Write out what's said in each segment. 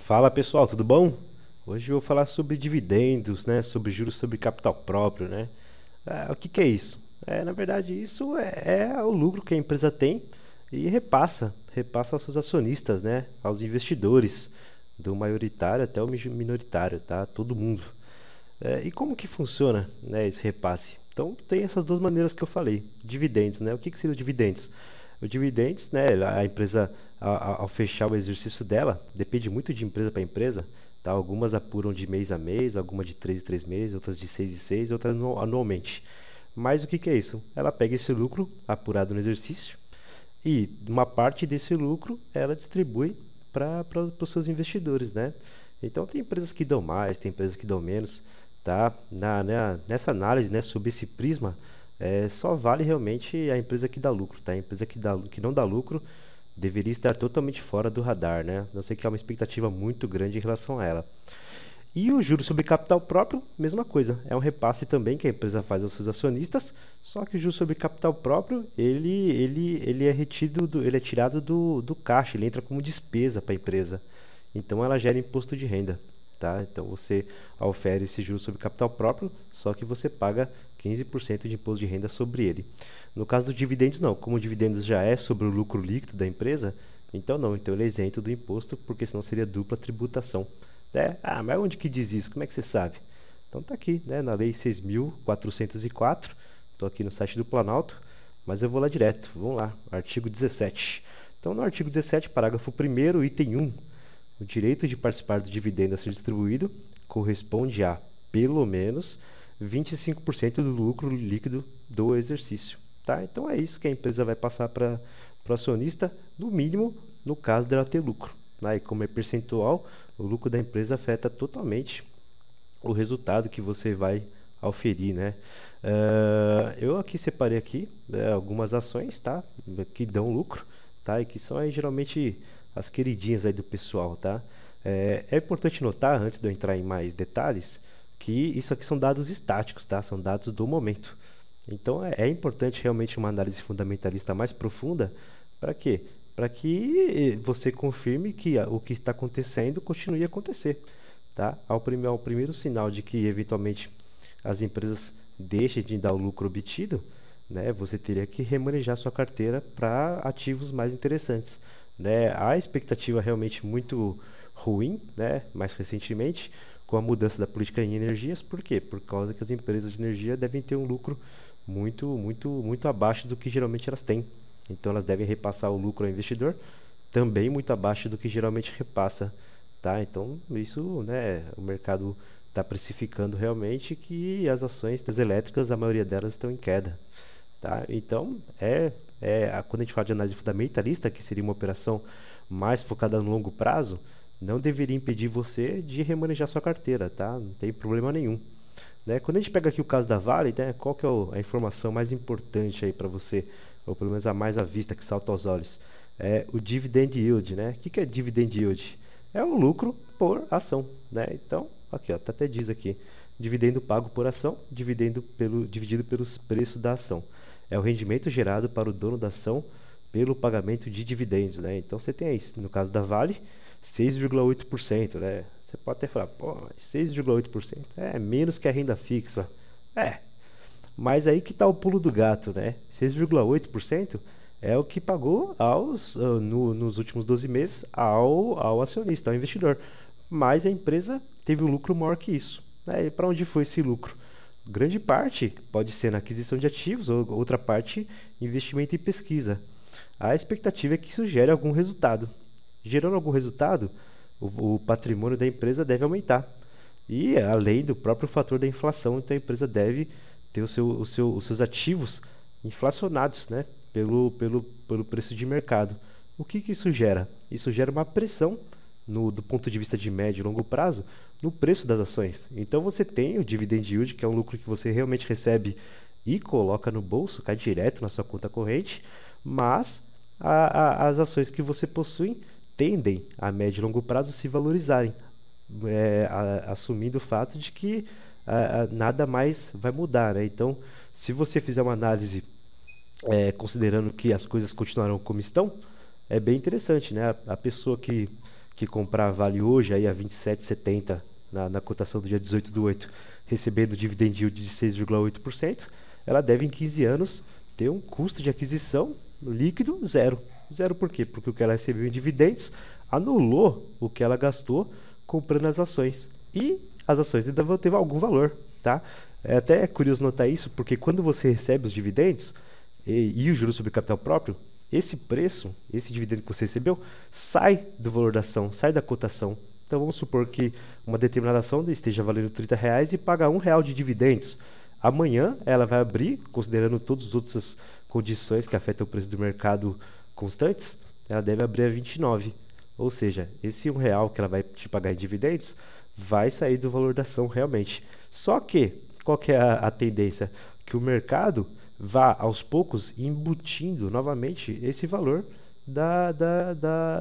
Fala pessoal, tudo bom? Hoje eu vou falar sobre dividendos, né? Sobre juros sobre capital próprio, né? O que que é isso? Na verdade, isso é o lucro que a empresa tem e repassa aos seus acionistas, né? Aos investidores, do maioritário até o minoritário, tá? Todo mundo. E como que funciona, né, esse repasse? Então tem essas duas maneiras que eu falei. Dividendos, né? O que que seria o dividendos? O dividendos, né, a empresa ao fechar o exercício dela, depende muito de empresa para empresa, tá? Algumas apuram de mês a mês, algumas de 3 em 3 meses, outras de 6 em 6, outras anualmente. Mas o que que é isso? Ela pega esse lucro apurado no exercício e uma parte desse lucro ela distribui para os seus investidores, né? Então tem empresas que dão mais, tem empresas que dão menos, tá? Nessa análise, né, sobre esse prisma, só vale realmente a empresa que dá lucro, tá? A empresa que não dá lucro deveria estar totalmente fora do radar, né? Não sei que há uma expectativa muito grande em relação a ela. E o juro sobre capital próprio, mesma coisa. É um repasse também que a empresa faz aos seus acionistas, só que o juro sobre capital próprio, ele é retido, ele é tirado do caixa, ele entra como despesa para a empresa. Então ela gera imposto de renda, tá? Então você ofere esse juro sobre capital próprio, só que você paga 15% de imposto de renda sobre ele. No caso do dividendos, não. Como o dividendos já é sobre o lucro líquido da empresa, então não. Então ele é isento do imposto, porque senão seria dupla tributação. Mas onde que diz isso? Como é que você sabe? Então tá aqui, né, na Lei 6.404. Estou aqui no site do Planalto, mas eu vou lá direto. Vamos lá, artigo 17. Então no artigo 17, parágrafo 1º, item 1, o direito de participar do dividendo a ser distribuído corresponde a, pelo menos, 25% do lucro líquido do exercício. Tá? Então é isso que a empresa vai passar para o acionista, no mínimo, no caso dela ter lucro. E como é percentual, o lucro da empresa afeta totalmente o resultado que você vai auferir, né? Eu aqui separei aqui, algumas ações, tá? Que dão lucro, tá? E que são aí geralmente as queridinhas aí do pessoal, tá? É importante notar, antes de eu entrar em mais detalhes, que isso aqui são dados estáticos, tá? São dados do momento. Então é importante realmente uma análise fundamentalista mais profunda. Para quê? Para que você confirme que o que está acontecendo continue a acontecer, tá? Ao primeiro sinal de que eventualmente as empresas deixem de dar o lucro obtido, né, você teria que remanejar sua carteira para ativos mais interessantes, né? A expectativa realmente muito ruim, né, mais recentemente, com a mudança da política em energias. Por quê? Por causa que as empresas de energia devem ter um lucro muito abaixo do que geralmente elas têm. Então elas devem repassar o lucro ao investidor também muito abaixo do que geralmente repassa, tá? Então isso, né, o mercado está precificando realmente que as ações das elétricas, a maioria delas estão em queda, tá? Então quando a gente fala de análise fundamentalista, que seria uma operação mais focada no longo prazo, não deveria impedir você de remanejar sua carteira, tá? Não tem problema nenhum. Né? Quando a gente pega aqui o caso da Vale, né, qual que é a informação mais importante aí para você, ou pelo menos a mais à vista, que salta aos olhos? É o dividend yield, né? O que é dividend yield? É o lucro por ação, né? Então, aqui, ó, até diz aqui, dividendo pago por ação, dividido pelos preços da ação. É o rendimento gerado para o dono da ação pelo pagamento de dividendos, né? Então você tem aí, no caso da Vale, 6,8%, né? Você pode até falar, pô, 6,8% é menos que a renda fixa. Mas aí que está o pulo do gato, né? 6,8% é o que pagou nos últimos 12 meses ao acionista, ao investidor. Mas a empresa teve um lucro maior que isso, né? E para onde foi esse lucro? Grande parte pode ser na aquisição de ativos, ou outra parte investimento em pesquisa. A expectativa é que isso gere algum resultado. Gerando algum resultado, o patrimônio da empresa deve aumentar. E além do próprio fator da inflação, então a empresa deve ter os seus ativos inflacionados, né, pelo preço de mercado. O que isso gera? Isso gera uma pressão do ponto de vista de médio e longo prazo no preço das ações. Então você tem o dividend yield, que é um lucro que você realmente recebe e coloca no bolso, cai direto na sua conta corrente, mas as ações que você possui tendem a médio e longo prazo se valorizarem, assumindo o fato de que nada mais vai mudar, né? Então, se você fizer uma análise considerando que as coisas continuarão como estão, é bem interessante, né? A pessoa que comprar Vale hoje aí a 27,70 na cotação do dia 18/8, recebendo dividend yield de 6,8%, ela deve em 15 anos ter um custo de aquisição líquido zero. Zero por quê? Porque o que ela recebeu em dividendos anulou o que ela gastou comprando as ações. E as ações ainda vão ter algum valor, tá? É até curioso notar isso, porque quando você recebe os dividendos e o juros sobre capital próprio, esse preço, esse dividendo que você recebeu, sai do valor da ação, sai da cotação. Então vamos supor que uma determinada ação esteja valendo R$30 e paga R$1 de dividendos. Amanhã ela vai abrir, considerando todas as outras condições que afetam o preço do mercado constantes, ela deve abrir a 29. Ou seja, esse R$1 que ela vai te pagar em dividendos vai sair do valor da ação realmente. Só que, qual que é a tendência? Que o mercado vá aos poucos embutindo novamente esse valor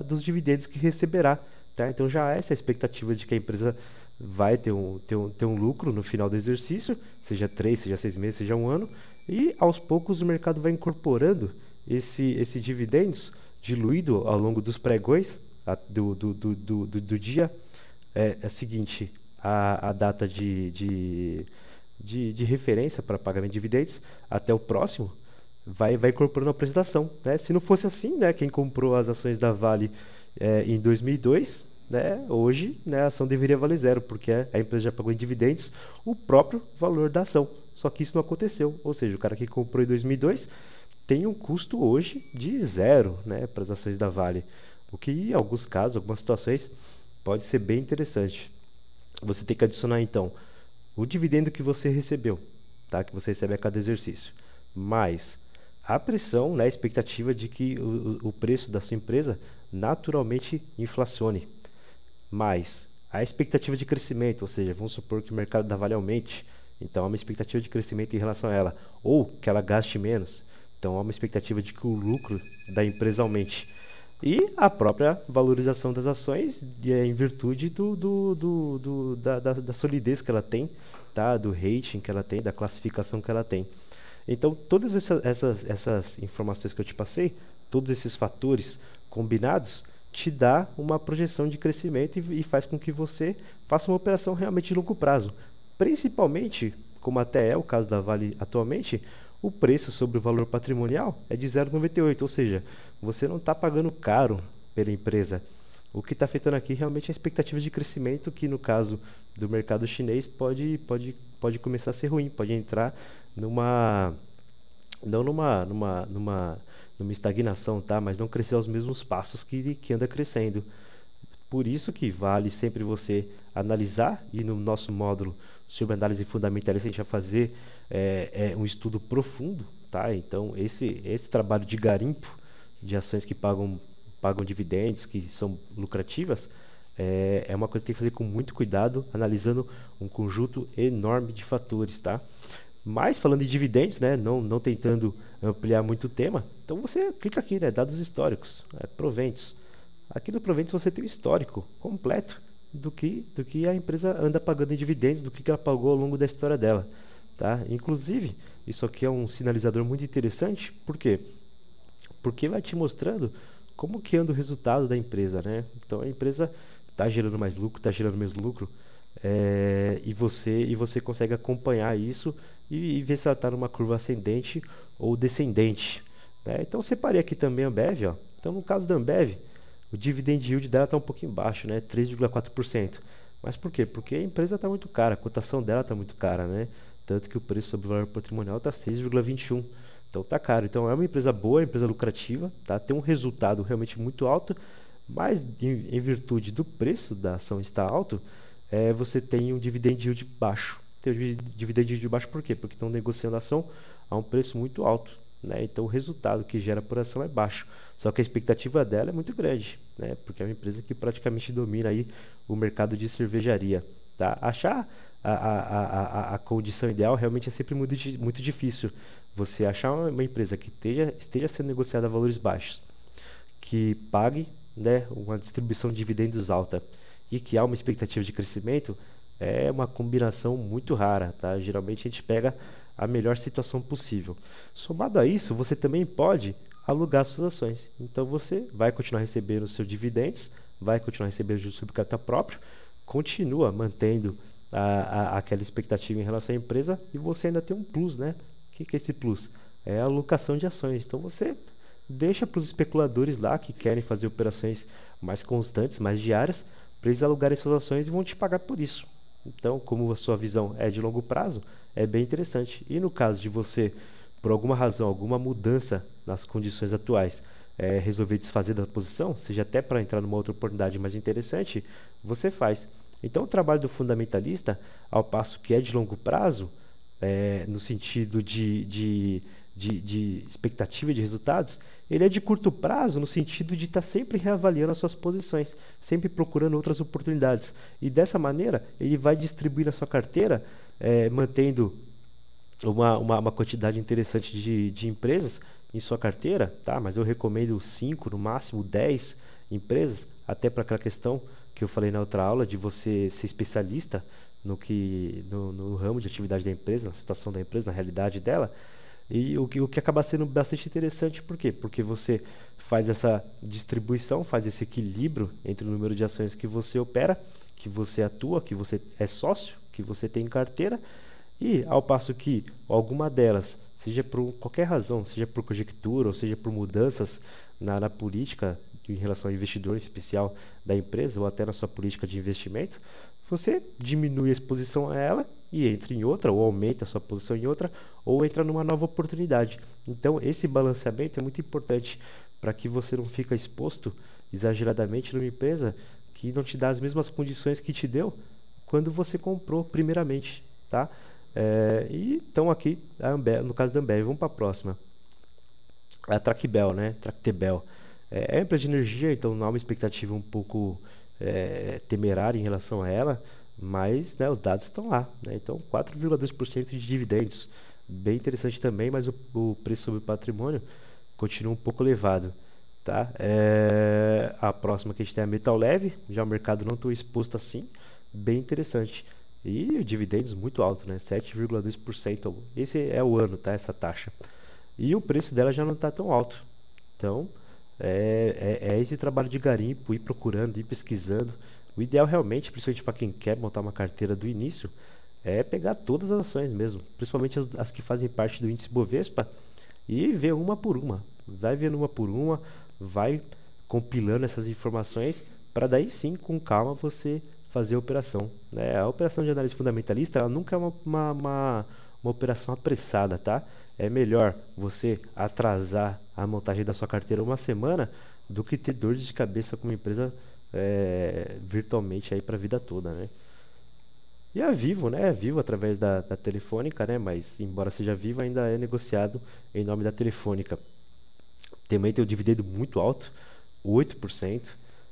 dos dividendos que receberá. Tá? Então já há essa expectativa de que a empresa vai ter um lucro no final do exercício, seja 3, seja 6 meses, seja um ano, e aos poucos o mercado vai incorporando esse dividendos diluído ao longo dos pregões do dia seguinte a data de referência para pagamento de dividendos até o próximo, vai incorporando a apresentação. Né? Se não fosse assim, né, quem comprou as ações da Vale em 2002, né, hoje, né, a ação deveria valer zero, porque a empresa já pagou em dividendos o próprio valor da ação. Só que isso não aconteceu. Ou seja, o cara que comprou em 2002 tem um custo hoje de zero, né, para as ações da Vale. O que, em alguns casos, algumas situações, pode ser bem interessante. Você tem que adicionar, então, o dividendo que você recebeu, tá, que você recebe a cada exercício, mais a pressão, né, a expectativa de que o preço da sua empresa naturalmente inflacione, mais a expectativa de crescimento, ou seja, vamos supor que o mercado da Vale aumente, então há uma expectativa de crescimento em relação a ela, ou que ela gaste menos, então há uma expectativa de que o lucro da empresa aumente. E a própria valorização das ações em virtude da solidez que ela tem, tá? Do rating que ela tem, da classificação que ela tem. Então, todas essas informações que eu te passei, todos esses fatores combinados, te dá uma projeção de crescimento e faz com que você faça uma operação realmente de longo prazo. Principalmente, como até é o caso da Vale atualmente, o preço sobre o valor patrimonial é de 0,98, ou seja, você não está pagando caro pela empresa. O que está afetando aqui realmente é a expectativa de crescimento, que no caso do mercado chinês pode começar a ser ruim, pode entrar numa estagnação, tá? Mas não crescer aos mesmos passos que anda crescendo. Por isso que vale sempre você analisar, e no nosso módulo sobre análise fundamentalista a gente vai fazer um estudo profundo, tá? Então esse trabalho de garimpo de ações que pagam dividendos, que são lucrativas, é uma coisa que tem que fazer com muito cuidado, analisando um conjunto enorme de fatores, tá? Mas falando em dividendos, né, não tentando ampliar muito o tema, então você clica aqui, né, dados históricos, proventos. Aqui no proventos você tem o histórico completo do que a empresa anda pagando em dividendos, do que ela pagou ao longo da história dela, tá? Inclusive, isso aqui é um sinalizador muito interessante, por quê? Porque vai te mostrando como que anda o resultado da empresa, né? Então a empresa está gerando mais lucro, está gerando menos lucro, e você consegue acompanhar isso e ver se ela está numa curva ascendente ou descendente, né? Então eu separei aqui também a Ambev, ó. Então no caso da Ambev, o dividend yield dela está um pouquinho baixo, né? 3,4%. Mas por quê? Porque a empresa está muito cara, a cotação dela está muito cara, né? Tanto que o preço sobre o valor patrimonial está 6,21. Então tá caro. Então é uma empresa boa, empresa lucrativa, tá? Tem um resultado realmente muito alto, mas em virtude do preço da ação estar alto, você tem um dividend yield baixo. Tem um dividend yield baixo por quê? Porque estão negociando a ação a um preço muito alto, né? Então o resultado que gera por ação é baixo. Só que a expectativa dela é muito grande, né? Porque é uma empresa que praticamente domina aí o mercado de cervejaria, tá? Achar a condição ideal realmente é sempre muito difícil. Você achar uma empresa que esteja sendo negociada a valores baixos, que pague, né, uma distribuição de dividendos alta e que há uma expectativa de crescimento, é uma combinação muito rara, tá? Geralmente a gente pega a melhor situação possível. Somado a isso, você também pode alugar suas ações. Então você vai continuar recebendo os seus dividendos vai continuar recebendo juros sobre capital próprio, continua mantendo aquela expectativa em relação à empresa e você ainda tem um plus, né? O que é esse plus? É a alocação de ações. Então você deixa para os especuladores lá que querem fazer operações mais constantes, mais diárias, para eles alugarem suas ações e vão te pagar por isso. Então, como a sua visão é de longo prazo, é bem interessante. E no caso de você, por alguma razão, alguma mudança nas condições atuais, resolver desfazer da posição, seja até para entrar numa outra oportunidade mais interessante, você faz. Então, o trabalho do fundamentalista, ao passo que é de longo prazo, no sentido de expectativa de resultados, ele é de curto prazo no sentido de estar sempre reavaliando as suas posições, sempre procurando outras oportunidades. E dessa maneira, ele vai distribuir a sua carteira, mantendo uma quantidade interessante de empresas em sua carteira, tá? Mas eu recomendo 5, no máximo 10 empresas, até para aquela questão que eu falei na outra aula, de você ser especialista no ramo de atividade da empresa, na situação da empresa, na realidade dela. E o que acaba sendo bastante interessante, por quê? Porque você faz essa distribuição, faz esse equilíbrio entre o número de ações que você opera, que você atua, que você é sócio, que você tem em carteira, e ao passo que alguma delas, seja por qualquer razão, seja por conjectura ou seja por mudanças na política em relação ao investidor em especial da empresa ou até na sua política de investimento, você diminui a exposição a ela e entra em outra, ou aumenta a sua posição em outra, ou entra numa nova oportunidade. Então, esse balanceamento é muito importante para que você não fique exposto exageradamente numa empresa que não te dá as mesmas condições que te deu quando você comprou primeiramente, tá? Então aqui, no caso da Ambev, vamos para a próxima. A Tractebel, né? Tractebel. É uma empresa de energia, então não há uma expectativa um pouco temerária em relação a ela, mas, né, os dados estão lá, né? Então 4,2% de dividendos, bem interessante também, mas o preço sobre o patrimônio continua um pouco elevado, tá? A próxima que a gente tem é a Metal Leve, já o mercado não tão exposto assim, bem interessante. E dividendos muito alto, né? 7,2%. Esse é o ano, tá? Essa taxa. E o preço dela já não está tão alto. Então, é esse trabalho de garimpo, ir procurando, ir pesquisando. O ideal realmente, principalmente para quem quer montar uma carteira do início, é pegar todas as ações mesmo, principalmente as que fazem parte do índice Bovespa, e ver uma por uma. Vai vendo uma por uma, vai compilando essas informações, para daí sim, com calma, você fazer a operação, né? A operação de análise fundamentalista, ela nunca é uma operação apressada, tá? É melhor você atrasar a montagem da sua carteira uma semana do que ter dor de cabeça com uma empresa virtualmente aí para a vida toda, né? E a Vivo, né? Vivo através da Telefônica, né? Mas embora seja Vivo, ainda é negociado em nome da Telefônica. Também tem um dividendo muito alto, 8%.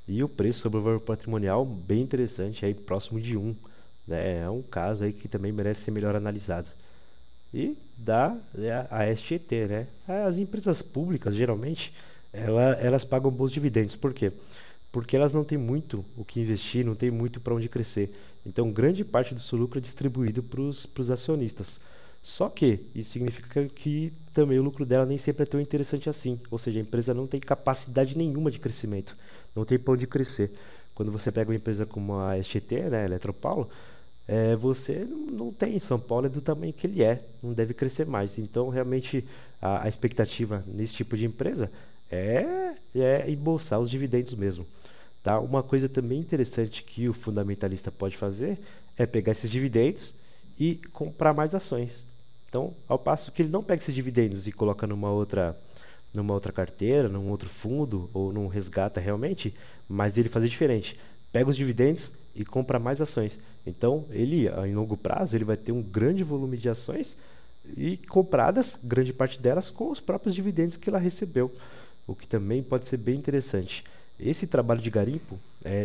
E o preço sobre o valor patrimonial bem interessante, aí próximo de 1. Né? É um caso aí que também merece ser melhor analisado. E a STT, né? As empresas públicas, geralmente, elas pagam bons dividendos. Por quê? Porque elas não têm muito o que investir, não tem muito para onde crescer. Então, grande parte do seu lucro é distribuído para os acionistas. Só que isso significa que também o lucro dela nem sempre é tão interessante assim. Ou seja, a empresa não tem capacidade nenhuma de crescimento, não tem para onde crescer. Quando você pega uma empresa como a STT, né, Eletropaulo, você não tem. São Paulo é do tamanho que ele não deve crescer mais. Então, realmente, a expectativa nesse tipo de empresa é embolsar os dividendos mesmo. Tá? Uma coisa também interessante que o fundamentalista pode fazer é pegar esses dividendos e comprar mais ações. Então, ao passo que ele não pega esses dividendos e coloca numa outra carteira, num outro fundo ou num resgata realmente, mas ele faz diferente. Pega os dividendos e compra mais ações. Então, ele, em longo prazo, ele vai ter um grande volume de ações e compradas, grande parte delas, com os próprios dividendos que ela recebeu, o que também pode ser bem interessante. Esse trabalho de garimpo,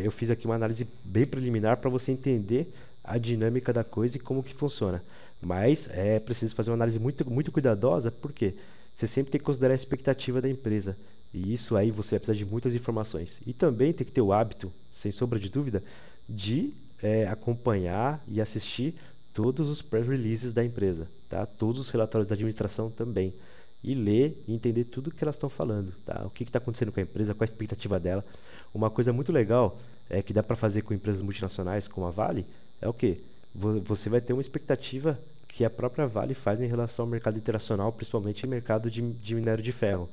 eu fiz aqui uma análise bem preliminar para você entender a dinâmica da coisa e como que funciona. Mas é preciso fazer uma análise muito, muito cuidadosa, porque você sempre tem que considerar a expectativa da empresa. E isso aí você vai precisar de muitas informações. E também tem que ter o hábito, sem sombra de dúvida, de acompanhar e assistir todos os press releases da empresa, tá? Todos os relatórios da administração também. e ler e entender tudo que elas estão falando, tá? O que está acontecendo com a empresa, qual a expectativa dela. Uma coisa muito legal que dá para fazer com empresas multinacionais como a Vale é o quê? Você vai ter uma expectativa que a própria Vale faz em relação ao mercado internacional, principalmente em mercado de minério de ferro.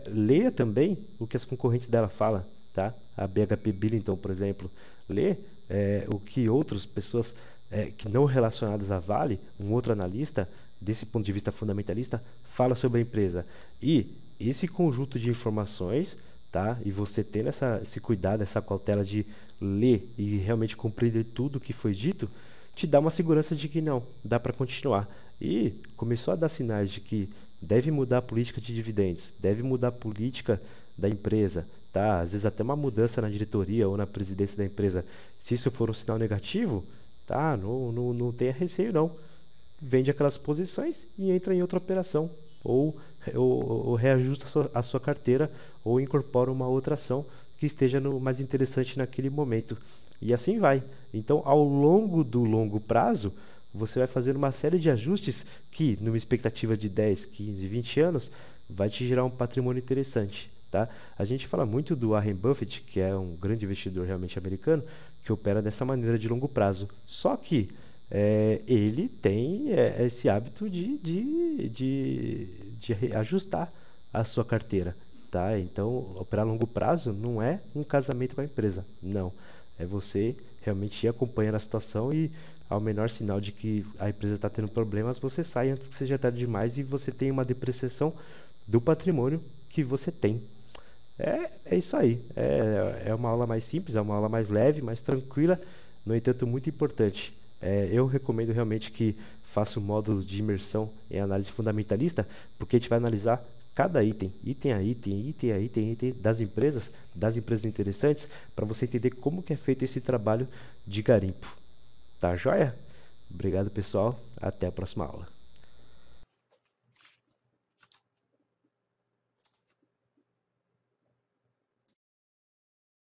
Leia também o que as concorrentes dela falam, tá? A BHP Billiton, por exemplo. Lê o que outras pessoas que não relacionadas à Vale, um outro analista, desse ponto de vista fundamentalista, fala sobre a empresa. E esse conjunto de informações, tá? E você tendo esse cuidado, essa cautela de ler e realmente compreender tudo o que foi dito, te dá uma segurança de que não, dá para continuar. E começou a dar sinais de que deve mudar a política de dividendos, deve mudar a política da empresa, tá? Às vezes até uma mudança na diretoria ou na presidência da empresa. Se isso for um sinal negativo, tá? Não tenha receio não. Vende aquelas posições e entra em outra operação. Ou reajusta a sua carteira ou incorpora uma outra ação que esteja mais interessante naquele momento. E assim vai. Então, ao longo do longo prazo, você vai fazer uma série de ajustes que, numa expectativa de 10, 15, 20 anos, vai te gerar um patrimônio interessante. Tá? A gente fala muito do Warren Buffett, que é um grande investidor realmente americano, que opera dessa maneira de longo prazo. Só que ele tem esse hábito de ajustar a sua carteira. Tá? Então, operar a longo prazo não é um casamento com a empresa. Não. É você realmente ir acompanhando a situação e ao menor sinal de que a empresa está tendo problemas, você sai antes que seja tarde demais e você tem uma depreciação do patrimônio que você tem. É isso aí. É uma aula mais simples, é uma aula mais leve, mais tranquila, no entanto muito importante. Eu recomendo realmente que faça um módulo de imersão em análise fundamentalista, porque a gente vai analisar cada item a item das empresas interessantes, para você entender como que é feito esse trabalho de garimpo. Tá joia? Obrigado, pessoal. Até a próxima aula.